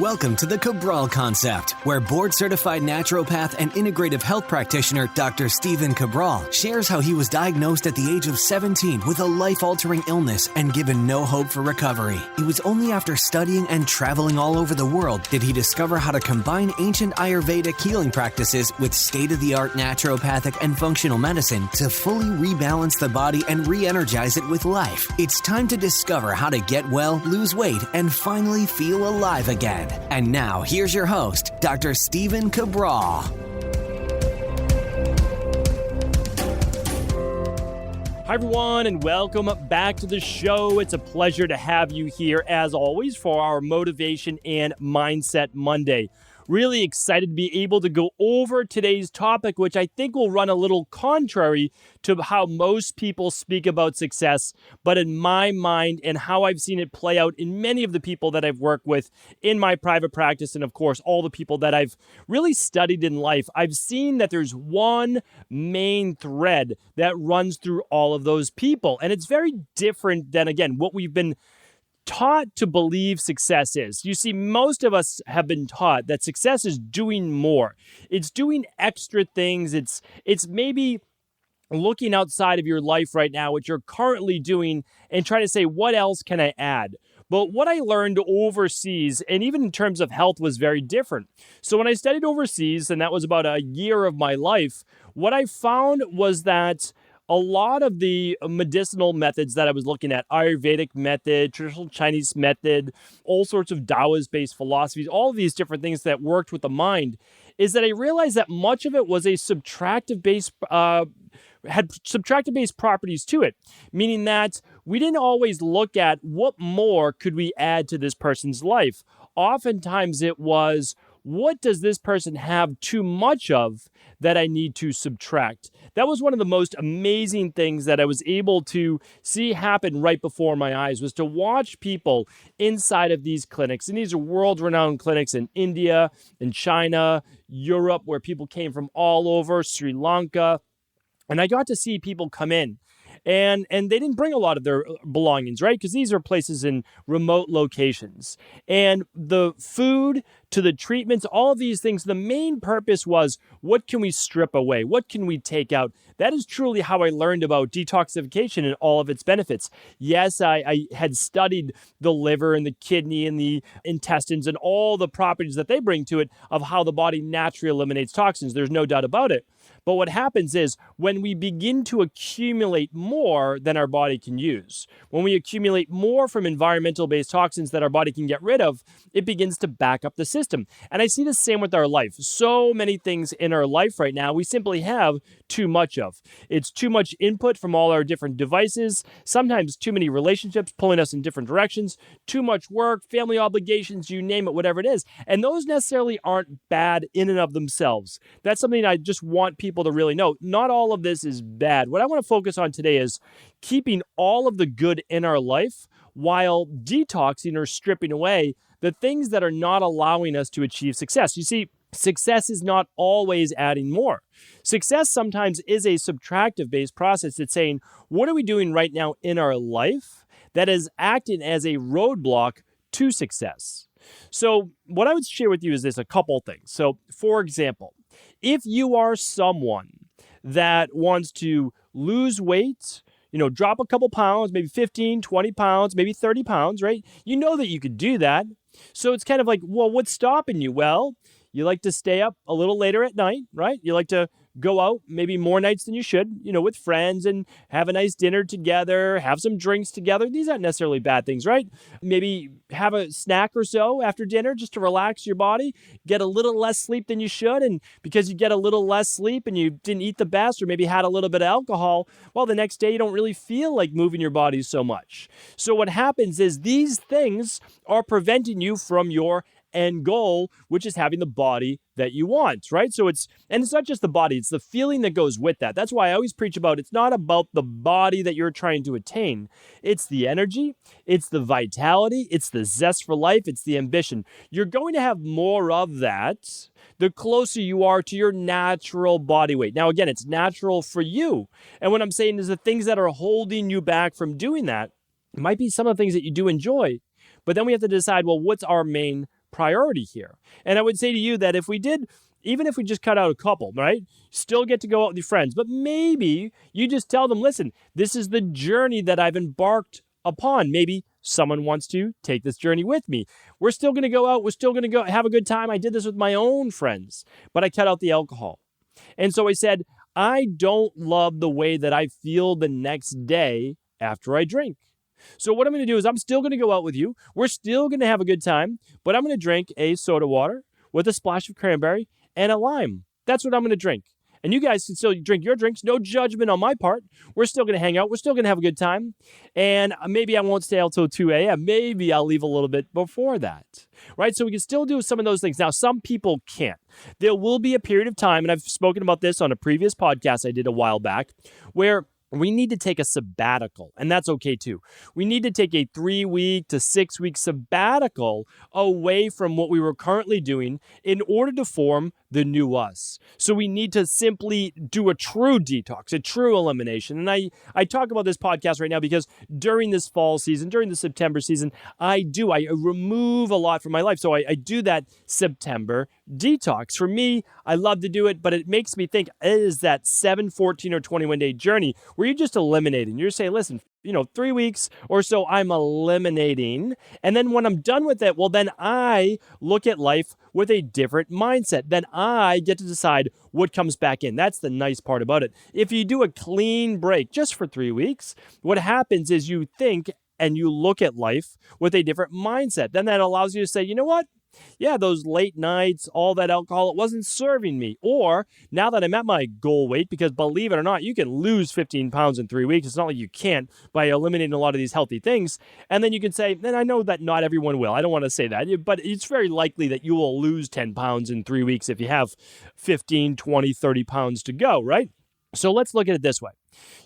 Welcome to the Cabral Concept, where board-certified naturopath and integrative health practitioner Dr. Stephen Cabral shares how he was diagnosed at the age of 17 with a life-altering illness and given no hope for recovery. It was only after studying and traveling all over the world did he discover how to combine ancient Ayurvedic healing practices with state-of-the-art naturopathic and functional medicine to fully rebalance the body and re-energize it with life. It's time to discover how to get well, lose weight, and finally feel alive again. And now, here's your host, Dr. Stephen Cabral. Hi, everyone, and welcome back to the show. It's a pleasure to have you here, as always, for our Motivation and Mindset Monday. Really excited to be able to go over today's topic, which I think will run a little contrary to how most people speak about success, but in my mind and how I've seen it play out in many of the people that I've worked with in my private practice, and of course, all the people that I've really studied in life, I've seen that there's one main thread that runs through all of those people. And it's very different than, again, what we've been taught to believe success is. You see, most of us have been taught that success is doing more. It's doing extra things. It's maybe looking outside of your life right now, what you're currently doing, and trying to say, what else can I add? But what I learned overseas, and even in terms of health, was very different. So when I studied overseas, and that was about a year of my life, what I found was that a lot of the medicinal methods that I was looking at, Ayurvedic method, traditional Chinese method, all sorts of Taoist-based philosophies, all of these different things that worked with the mind, is that I realized that much of it was a subtractive-based, had subtractive-based properties to it, meaning that we didn't always look at what more could we add to this person's life. Oftentimes it was, what does this person have too much of that I need to subtract? That was one of the most amazing things that I was able to see happen right before my eyes, was to watch people inside of these clinics. And these are world-renowned clinics in India, in China, Europe, where people came from all over, Sri Lanka. And I got to see people come in. And they didn't bring a lot of their belongings, right? Because these are places in remote locations. And the food to the treatments, all of these things, the main purpose was, what can we strip away? What can we take out? That is truly how I learned about detoxification and all of its benefits. Yes, I had studied the liver and the kidney and the intestines and all the properties that they bring to it of how the body naturally eliminates toxins. There's no doubt about it. But what happens is, when we begin to accumulate more than our body can use, when we accumulate more from environmental-based toxins that our body can get rid of, it begins to back up the system. And I see the same with our life. So many things in our life right now, we simply have too much of. It's too much input from all our different devices, sometimes too many relationships pulling us in different directions, too much work, family obligations, you name it, whatever it is. And those necessarily aren't bad in and of themselves. That's something I just want people to really know. Not all of this is bad. What I want to focus on today is keeping all of the good in our life while detoxing or stripping away the things that are not allowing us to achieve success. You see, success is not always adding more. Success sometimes is a subtractive-based process. It's saying, what are we doing right now in our life that is acting as a roadblock to success? So what I would share with you is this, a couple things. So for example, if you are someone that wants to lose weight, drop a couple pounds, maybe 15, 20 pounds, maybe 30 pounds, right? You know that you could do that. So it's kind of like, well, what's stopping you? Well, you like to stay up a little later at night, right? You like to go out maybe more nights than you should, with friends and have a nice dinner together, have some drinks together. These aren't necessarily bad things, right? Maybe have a snack or so after dinner just to relax your body, get a little less sleep than you should. And because you get a little less sleep and you didn't eat the best, or maybe had a little bit of alcohol, well, the next day you don't really feel like moving your body so much. So what happens is these things are preventing you from your end goal, which is having the body that you want, right? So it's not just the body, it's the feeling that goes with that. That's why I always preach about, it's not about the body that you're trying to attain. It's the energy, it's the vitality, it's the zest for life, it's the ambition. You're going to have more of that the closer you are to your natural body weight. Now, again, it's natural for you. And what I'm saying is the things that are holding you back from doing that might be some of the things that you do enjoy, but then we have to decide, well, what's our main priority here. And I would say to you that even if we just cut out a couple, right? Still get to go out with your friends, but maybe you just tell them, listen, this is the journey that I've embarked upon. Maybe someone wants to take this journey with me. We're still going to go out. We're still going to go have a good time. I did this with my own friends, but I cut out the alcohol. And so I said, I don't love the way that I feel the next day after I drink. So what I'm going to do is I'm still going to go out with you. We're still going to have a good time, but I'm going to drink a soda water with a splash of cranberry and a lime. That's what I'm going to drink. And you guys can still drink your drinks. No judgment on my part. We're still going to hang out. We're still going to have a good time. And maybe I won't stay out till 2 a.m. Maybe I'll leave a little bit before that, right? So we can still do some of those things. Now, some people can't. There will be a period of time, and I've spoken about this on a previous podcast I did a while back, where we need to take a sabbatical, and that's okay too. We need to take a 3-week to 6-week sabbatical away from what we were currently doing in order to form the new us. So we need to simply do a true detox, a true elimination. And I talk about this podcast right now because during this fall season, during the September season, I remove a lot from my life. So I do that September detox. For me, I love to do it, but it makes me think, is that 7, 14, or 21-day journey where you're just eliminating. You're saying, listen, 3 weeks or so I'm eliminating. And then when I'm done with it, well, then I look at life with a different mindset. Then I get to decide what comes back in. That's the nice part about it. If you do a clean break just for 3 weeks, what happens is you think and you look at life with a different mindset. Then that allows you to say, you know what? Yeah, those late nights, all that alcohol, it wasn't serving me. Or now that I'm at my goal weight, because believe it or not, you can lose 15 pounds in 3 weeks. It's not like you can't by eliminating a lot of these healthy things. And then you can say, and I know that not everyone will. I don't want to say that, but it's very likely that you will lose 10 pounds in 3 weeks if you have 15, 20, 30 pounds to go, right? So let's look at it this way.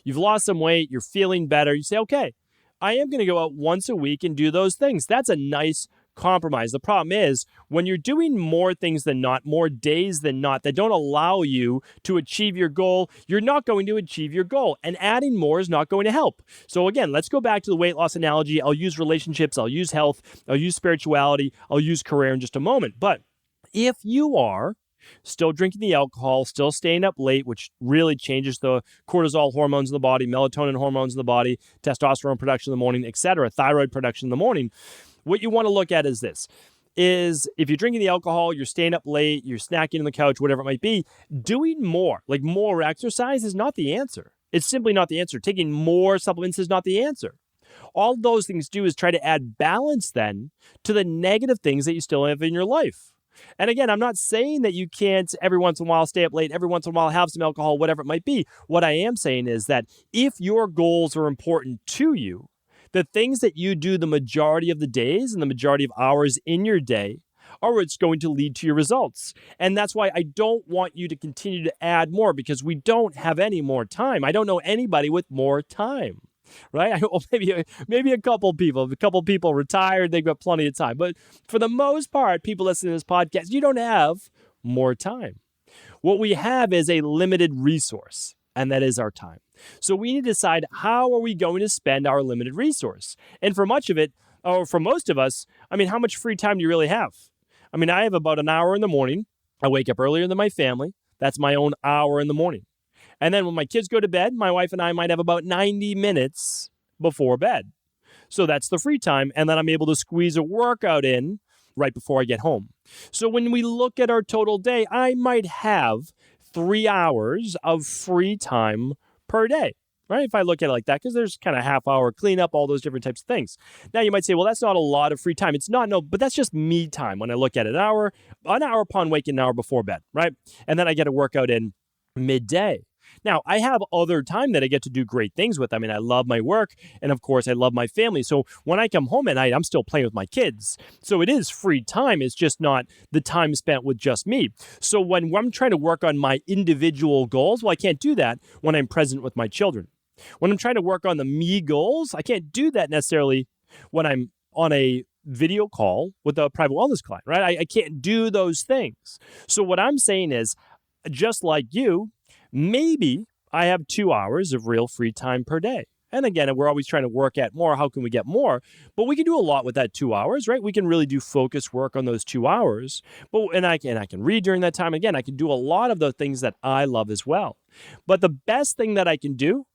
You've lost some weight. You're feeling better. You say, okay, I am going to go out once a week and do those things. That's a nice compromise. The problem is when you're doing more things than not, more days than not, that don't allow you to achieve your goal, you're not going to achieve your goal. And adding more is not going to help. So again, let's go back to the weight loss analogy. I'll use relationships, I'll use health, I'll use spirituality, I'll use career in just a moment. But if you are still drinking the alcohol, still staying up late, which really changes the cortisol hormones in the body, melatonin hormones in the body, testosterone production in the morning, etc., thyroid production in the morning, what you want to look at is this, is if you're drinking the alcohol, you're staying up late, you're snacking on the couch, whatever it might be, doing more, like more exercise is not the answer. It's simply not the answer. Taking more supplements is not the answer. All those things do is try to add balance then to the negative things that you still have in your life. And again, I'm not saying that you can't every once in a while stay up late, every once in a while have some alcohol, whatever it might be. What I am saying is that if your goals are important to you, the things that you do the majority of the days and the majority of hours in your day are what's going to lead to your results. And that's why I don't want you to continue to add more because we don't have any more time. I don't know anybody with more time, right? Maybe a couple people retired, they've got plenty of time. But for the most part, people listening to this podcast, you don't have more time. What we have is a limited resource, and that is our time. So we need to decide how are we going to spend our limited resource. And for much of it, or for most of us, how much free time do you really have? I have about an hour in the morning. I wake up earlier than my family. That's my own hour in the morning. And then when my kids go to bed, my wife and I might have about 90 minutes before bed. So that's the free time. And then I'm able to squeeze a workout in right before I get home. So when we look at our total day, I might have 3 hours of free time per day, right? If I look at it like that, because there's kind of half-hour cleanup, all those different types of things. Now you might say, well, that's not a lot of free time. It's not, no, but that's just me time when I look at it. An hour upon waking, an hour before bed, right? And then I get a workout in midday. Now, I have other time that I get to do great things with. I love my work, and of course, I love my family. So when I come home at night, I'm still playing with my kids. So it is free time. It's just not the time spent with just me. So when I'm trying to work on my individual goals, well, I can't do that when I'm present with my children. When I'm trying to work on the me goals, I can't do that necessarily when I'm on a video call with a private wellness client, right? I can't do those things. So what I'm saying is, just like you, maybe I have 2 hours of real free time per day. And again, we're always trying to work at more. How can we get more? But we can do a lot with that 2 hours, right? We can really do focused work on those 2 hours. And I can read during that time. Again, I can do a lot of the things that I love as well. But the best thing that I can do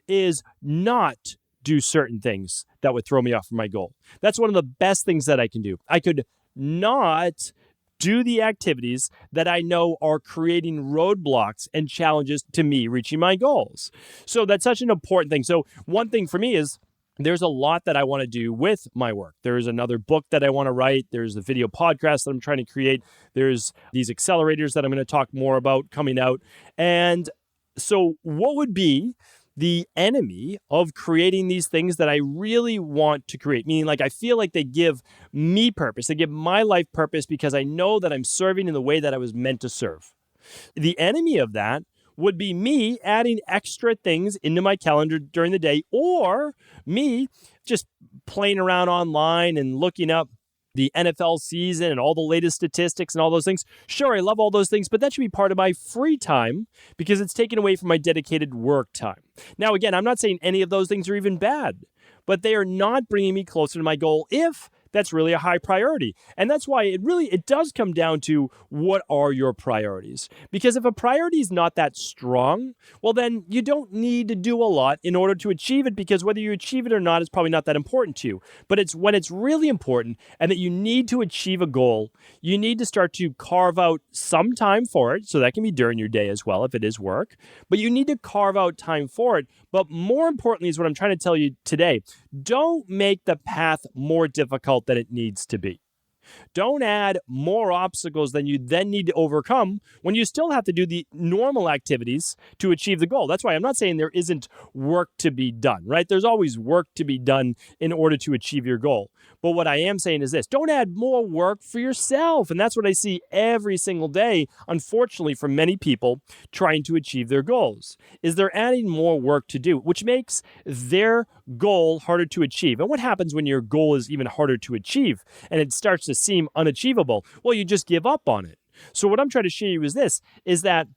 is not do certain things that would throw me off from my goal. That's one of the best things that I can do. I could not do the activities that I know are creating roadblocks and challenges to me reaching my goals. So that's such an important thing. So one thing for me is there's a lot that I want to do with my work. There's another book that I want to write. There's a video podcast that I'm trying to create. There's these accelerators that I'm going to talk more about coming out. And so what would be the enemy of creating these things that I really want to create? Meaning, like, I feel like they give me purpose. They give my life purpose because I know that I'm serving in the way that I was meant to serve. The enemy of that would be me adding extra things into my calendar during the day, or me just playing around online and looking up the NFL season and all the latest statistics and all those things. Sure, I love all those things, but that should be part of my free time because it's taken away from my dedicated work time. Now, again, I'm not saying any of those things are even bad, but they are not bringing me closer to my goal if that's really a high priority. And that's why it does come down to what are your priorities? Because if a priority is not that strong, well, then you don't need to do a lot in order to achieve it, because whether you achieve it or not is probably not that important to you. But it's when it's really important and that you need to achieve a goal, you need to start to carve out some time for it. So that can be during your day as well if it is work, but you need to carve out time for it. But more importantly is what I'm trying to tell you today. Don't make the path more difficult than it needs to be. Don't add more obstacles than you then need to overcome when you still have to do the normal activities to achieve the goal. That's why I'm not saying there isn't work to be done, right? There's always work to be done in order to achieve your goal. But what I am saying is this: don't add more work for yourself. And that's what I see every single day, unfortunately, from many people trying to achieve their goals, is they're adding more work to do, which makes their goal harder to achieve. And what happens when your goal is even harder to achieve and it starts to seem unachievable? Well, you just give up on it. So what I'm trying to show you is this, is that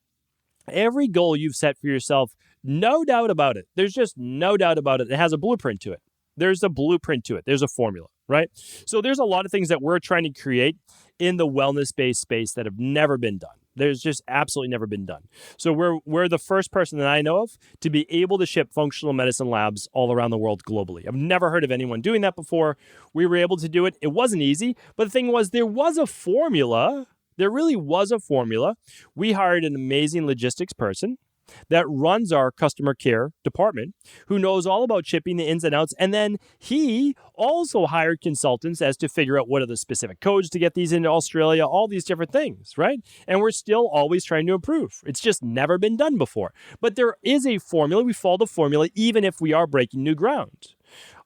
every goal you've set for yourself, no doubt about it, there's just no doubt about it, it has a blueprint to it. There's a blueprint to it. There's a formula, right? So there's a lot of things that we're trying to create in the wellness-based space that have never been done. There's just absolutely never been done. So we're the first person that I know of to be able to ship functional medicine labs all around the world globally. I've never heard of anyone doing that before. We were able to do it. It wasn't easy, but the thing was, there was a formula. There really was a formula. We hired an amazing logistics person that runs our customer care department, who knows all about shipping, the ins and outs. And then he also hired consultants as to figure out what are the specific codes to get these into Australia, all these different things, right? And we're still always trying to improve. It's just never been done before. But there is a formula. We follow the formula, even if we are breaking new ground.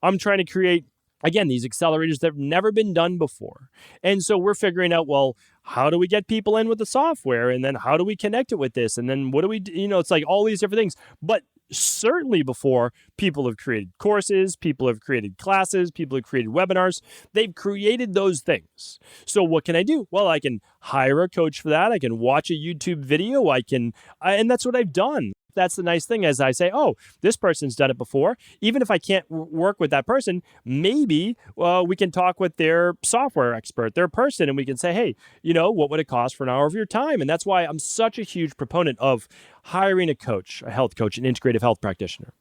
I'm trying to create, again, these accelerators that have never been done before. And so we're figuring out, well, how do we get people in with the software? And then how do we connect it with this? And then what do we do? It's like all these different things. But certainly before, people have created courses, people have created classes, people have created webinars. They've created those things. So what can I do? Well, I can hire a coach for that. I can watch a YouTube video. And that's what I've done. That's the nice thing, as I say, oh, this person's done it before. Even if I can't work with that person, maybe we can talk with their software expert, their person, and we can say, hey, what would it cost for an hour of your time? And that's why I'm such a huge proponent of hiring a coach, a health coach, an integrative health practitioner,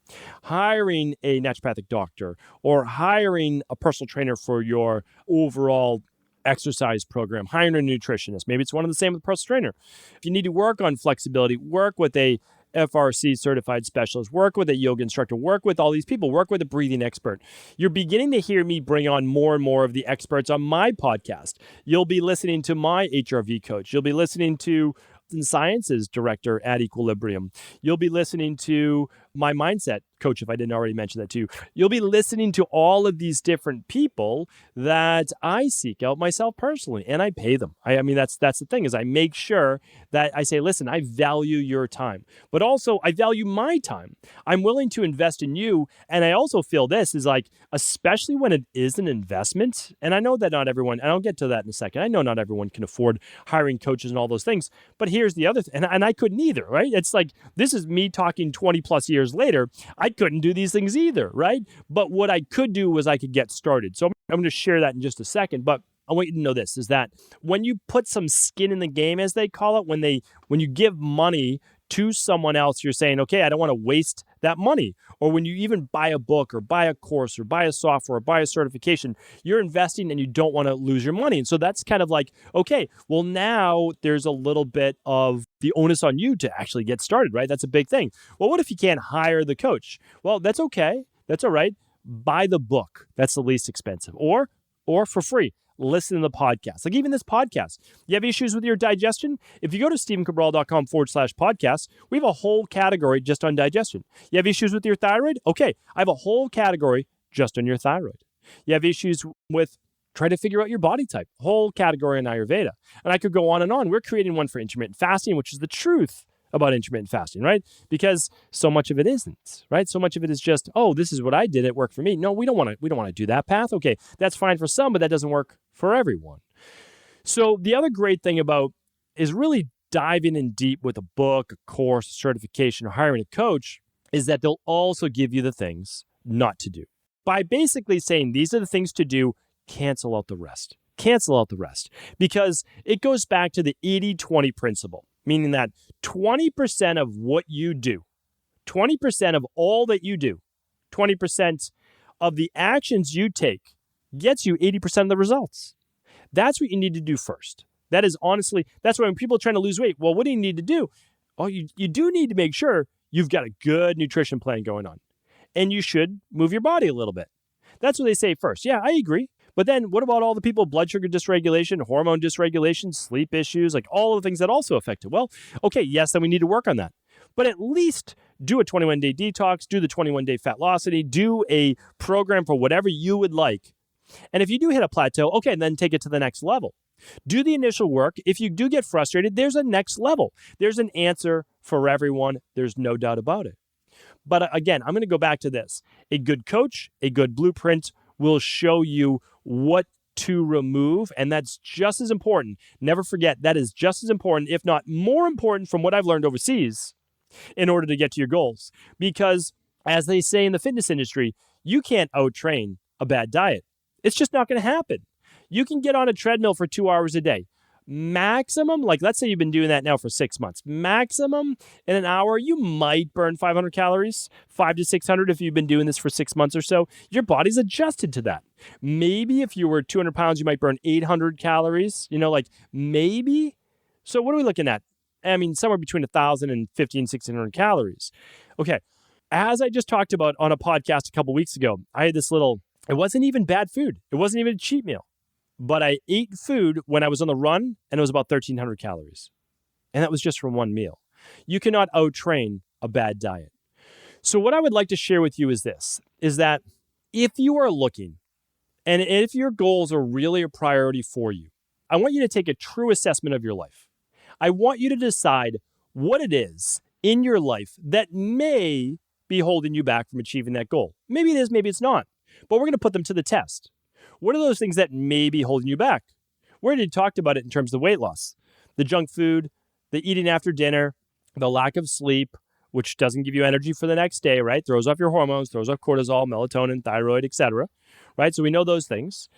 hiring a naturopathic doctor, or hiring a personal trainer for your overall exercise program, hiring a nutritionist. Maybe it's one of the same with a personal trainer. If you need to work on flexibility, work with a FRC certified specialist, work with a yoga instructor, work with all these people, work with a breathing expert. You're beginning to hear me bring on more and more of the experts on my podcast. You'll be listening to my HRV coach. You'll be listening to sciences director at Equilibrium. You'll be listening to my mindset coach, if I didn't already mention that too. You'll be listening to all of these different people that I seek out myself personally, and I pay them. I mean, that's the thing, is I make sure that I say, listen, I value your time, but also I value my time. I'm willing to invest in you. And I also feel this is like, especially when it is an investment, and I know that not everyone, and I'll get to that in a second. I know not everyone can afford hiring coaches and all those things, but here's the other thing, and I couldn't either, right? It's like, this is me talking 20 plus years years later, I couldn't do these things either, right? But what I could do was I could get started. So I'm going to share that in just a second. But I want you to know this, is that when you put some skin in the game, as they call it, when you give money to someone else, you're saying, okay, I don't want to waste that money. Or when you even buy a book or buy a course or buy a software or buy a certification, you're investing and you don't want to lose your money. And so that's kind of like, okay, well, now there's a little bit of the onus on you to actually get started, right? That's a big thing. Well, what if you can't hire the coach? Well, that's okay. That's all right. Buy the book. That's the least expensive. Or for free. Listen to the podcast. Like even this podcast. You have issues with your digestion? If you go to stephencabral.com/podcast, we have a whole category just on digestion. You have issues with your thyroid? Okay, I have a whole category just on your thyroid. You have issues with trying to figure out your body type, whole category on Ayurveda. And I could go on and on. We're creating one for intermittent fasting, which is the truth about intermittent fasting, right? Because so much of it isn't, right? So much of it is just, oh, this is what I did. It worked for me. No, we don't want to do that path. Okay, that's fine for some, but that doesn't work for everyone. So the other great thing about is really diving in deep with a book, a course, a certification, or hiring a coach is that they'll also give you the things not to do. By basically saying these are the things to do, cancel out the rest. Cancel out the rest. Because it goes back to the 80-20 principle, meaning that 20% of what you do, 20% of all that you do, 20% of the actions you take gets you 80% of the results. That's what you need to do first. That is honestly, that's why when people are trying to lose weight, well, what do you need to do? Oh, you do need to make sure you've got a good nutrition plan going on. And you should move your body a little bit. That's what they say first. Yeah, I agree. But then what about all the people, blood sugar dysregulation, hormone dysregulation, sleep issues, like all of the things that also affect it? Well, okay, yes, then we need to work on that. But at least do a 21-day detox, do the 21-day Fatlocity, do a program for whatever you would like. And if you do hit a plateau, okay, then take it to the next level. Do the initial work. If you do get frustrated, there's a next level. There's an answer for everyone. There's no doubt about it. But again, I'm going to go back to this. A good coach, a good blueprint will show you what to remove. And that's just as important. Never forget, that is just as important, if not more important from what I've learned overseas in order to get to your goals. Because as they say in the fitness industry, you can't out-train a bad diet. It's just not going to happen. You can get on a treadmill for 2 hours a day. Maximum, like let's say you've been doing that now for 6 months. Maximum in an hour, you might burn 500 calories, 500 to 600 if you've been doing this for 6 months or so. Your body's adjusted to that. Maybe if you were 200 pounds, you might burn 800 calories, like maybe. So what are we looking at? I mean, somewhere between 1,000 and 1,600 calories. Okay. As I just talked about on a podcast a couple weeks ago, I had this it wasn't even bad food. It wasn't even a cheat meal. But I ate food when I was on the run, and it was about 1,300 calories. And that was just from one meal. You cannot out-train a bad diet. So what I would like to share with you is this, is that if you are looking, and if your goals are really a priority for you, I want you to take a true assessment of your life. I want you to decide what it is in your life that may be holding you back from achieving that goal. Maybe it is, maybe it's not. But we're going to put them to the test. What are those things that may be holding you back? We already talked about it in terms of weight loss. The junk food, the eating after dinner, the lack of sleep, which doesn't give you energy for the next day, right? Throws off your hormones, throws off cortisol, melatonin, thyroid, etc. Right? So we know those things.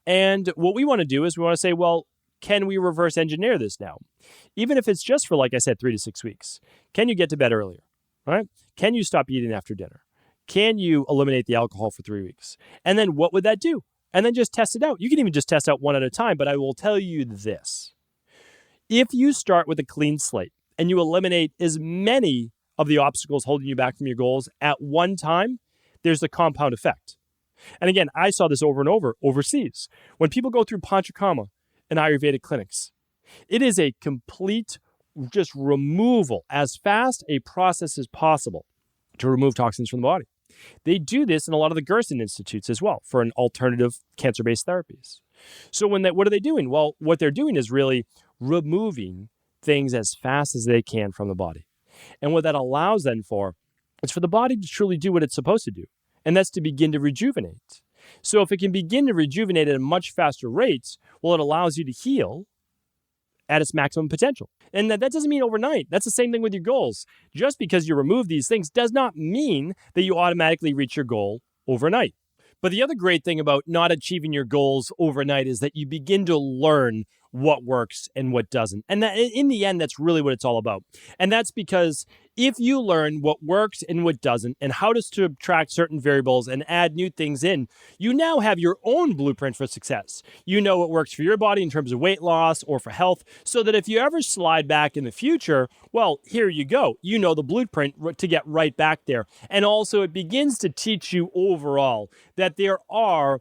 And what we want to do is we want to say, well, can we reverse engineer this now? Even if it's just for, like I said, 3 to 6 weeks. Can you get to bed earlier? Right? Can you stop eating after dinner? Can you eliminate the alcohol for 3 weeks? And then what would that do? And then just test it out. You can even just test out one at a time, but I will tell you this. If you start with a clean slate and you eliminate as many of the obstacles holding you back from your goals at one time, there's a compound effect. And again, I saw this over and over overseas. When people go through Panchakarma and Ayurvedic clinics, it is a complete just removal, as fast a process as possible to remove toxins from the body. They do this in a lot of the Gerson institutes as well for an alternative cancer-based therapies. So what are they doing? Well, what they're doing is really removing things as fast as they can from the body. And what that allows then for is for the body to truly do what it's supposed to do. And that's to begin to rejuvenate. So if it can begin to rejuvenate at a much faster rate, well, it allows you to heal at its maximum potential. And that doesn't mean overnight. That's the same thing with your goals. Just because you remove these things does not mean that you automatically reach your goal overnight. But the other great thing about not achieving your goals overnight is that you begin to learn what works and what doesn't. And that, in the end, that's really what it's all about. And that's because if you learn what works and what doesn't, and how to subtract certain variables and add new things in, you now have your own blueprint for success. You know what works for your body in terms of weight loss or for health, so that if you ever slide back in the future, well, here you go. You know the blueprint to get right back there. And also it begins to teach you overall that there are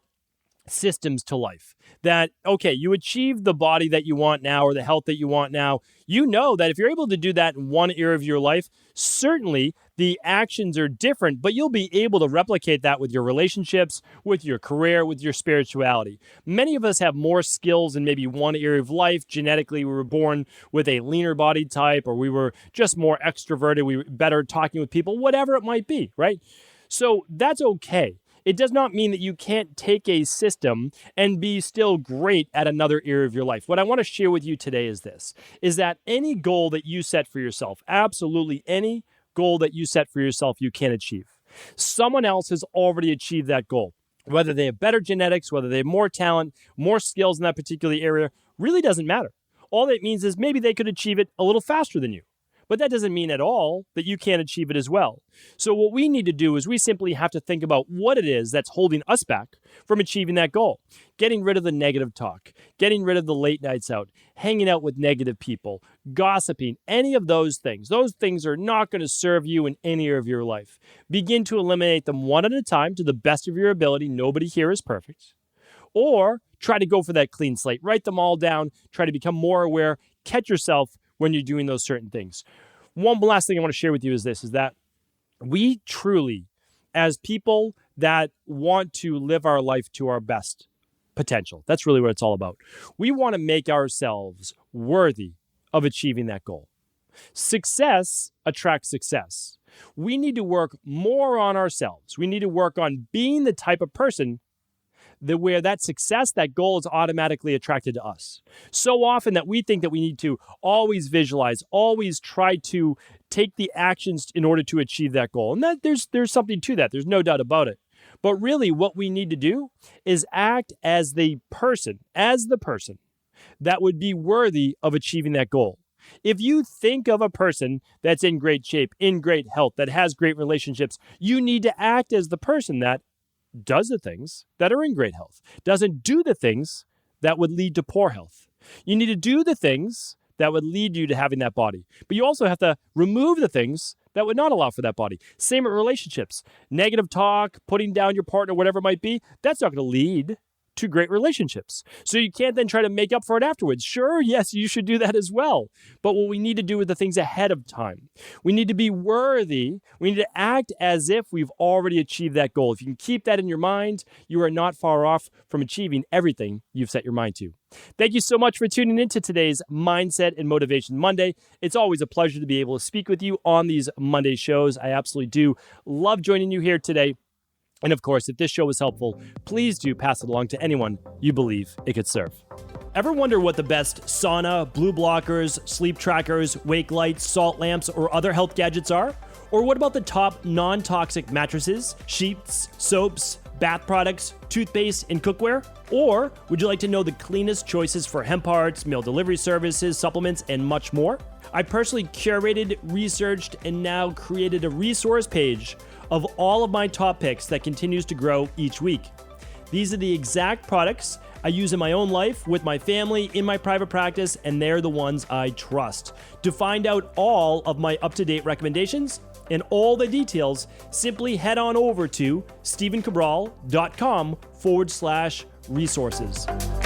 systems to life. That, okay, you achieve the body that you want now or the health that you want now. You know that if you're able to do that in one area of your life, certainly the actions are different, but you'll be able to replicate that with your relationships, with your career, with your spirituality. Many of us have more skills in maybe one area of life. Genetically, we were born with a leaner body type, or we were just more extroverted. We were better talking with people, whatever it might be, right? So that's okay. It does not mean that you can't take a system and be still great at another area of your life. What I want to share with you today is this, is that any goal that you set for yourself, absolutely any goal that you set for yourself, you can achieve. Someone else has already achieved that goal. Whether they have better genetics, whether they have more talent, more skills in that particular area, really doesn't matter. All that means is maybe they could achieve it a little faster than you. But that doesn't mean at all that you can't achieve it as well. So what we need to do is we simply have to think about what it is that's holding us back from achieving that goal. Getting rid of the negative talk, getting rid of the late nights out, hanging out with negative people, gossiping, any of those things. Those things are not going to serve you in any area of your life. Begin to eliminate them one at a time to the best of your ability. Nobody here is perfect. Or try to go for that clean slate. Write them all down. Try to become more aware. Catch yourself when you're doing those certain things. One last thing I want to share with you is this, is that we truly, as people that want to live our life to our best potential, that's really what it's all about. We want to make ourselves worthy of achieving that goal. Success attracts success. We need to work more on ourselves. We need to work on being the type of person where that success, that goal is automatically attracted to us. So often that we think that we need to always visualize, always try to take the actions in order to achieve that goal. And that there's something to that. There's no doubt about it. But really what we need to do is act as the person that would be worthy of achieving that goal. If you think of a person that's in great shape, in great health, that has great relationships, you need to act as the person that does the things that are in great health, doesn't do the things that would lead to poor health. You need to do the things that would lead you to having that body. But you also have to remove the things that would not allow for that body. Same with relationships. Negative talk, putting down your partner, whatever it might be, that's not going to lead to great relationships. So you can't then try to make up for it afterwards. Sure, yes, you should do that as well. But what we need to do is the things ahead of time. We need to be worthy. We need to act as if we've already achieved that goal. If you can keep that in your mind, you are not far off from achieving everything you've set your mind to. Thank you so much for tuning in to today's Mindset and Motivation Monday. It's always a pleasure to be able to speak with you on these Monday shows. I absolutely do love joining you here today. And of course, if this show was helpful, please do pass it along to anyone you believe it could serve. Ever wonder what the best sauna, blue blockers, sleep trackers, wake lights, salt lamps, or other health gadgets are? Or what about the top non-toxic mattresses, sheets, soaps, bath products, toothpaste, and cookware? Or would you like to know the cleanest choices for hemp parts, meal delivery services, supplements, and much more? I personally curated, researched, and now created a resource page of all of my top picks that continues to grow each week. These are the exact products I use in my own life, with my family, in my private practice, and they're the ones I trust. To find out all of my up-to-date recommendations and all the details, simply head on over to stephencabral.com/resources.